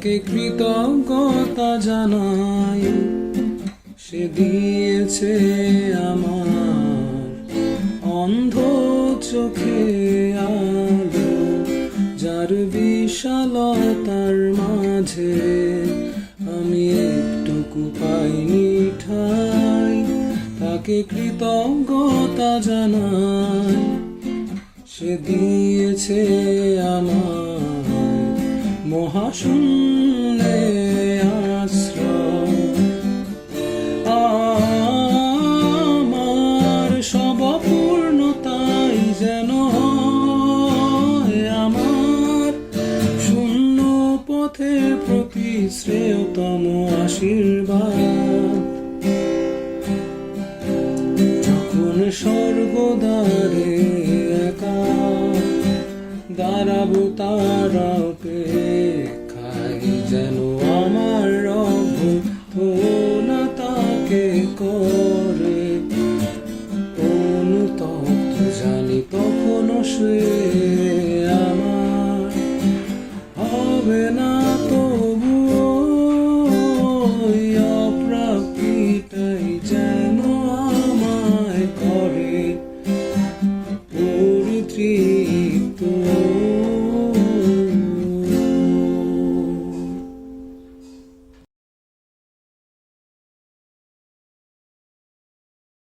তাকে কৃতজ্ঞতা জানাই। সে দিয়েছে আমার অন্ধ চোখে আলো, যার বিশালতার মাঝে আমি একটুকু পাইনি ঠাই। তাকে কৃতজ্ঞতা জানাই। সে দিয়েছে আমায় মহাশূন্যে আশ্রয়। আমার সব অপূর্ণতাই যেন হয় আমার শূন্য পথের প্রতি শ্রেয়তম আশীর্বাদ। যখন স্বর্গদ্বারে একা দাঁড়াবো তার অপেক্ষায়, যেন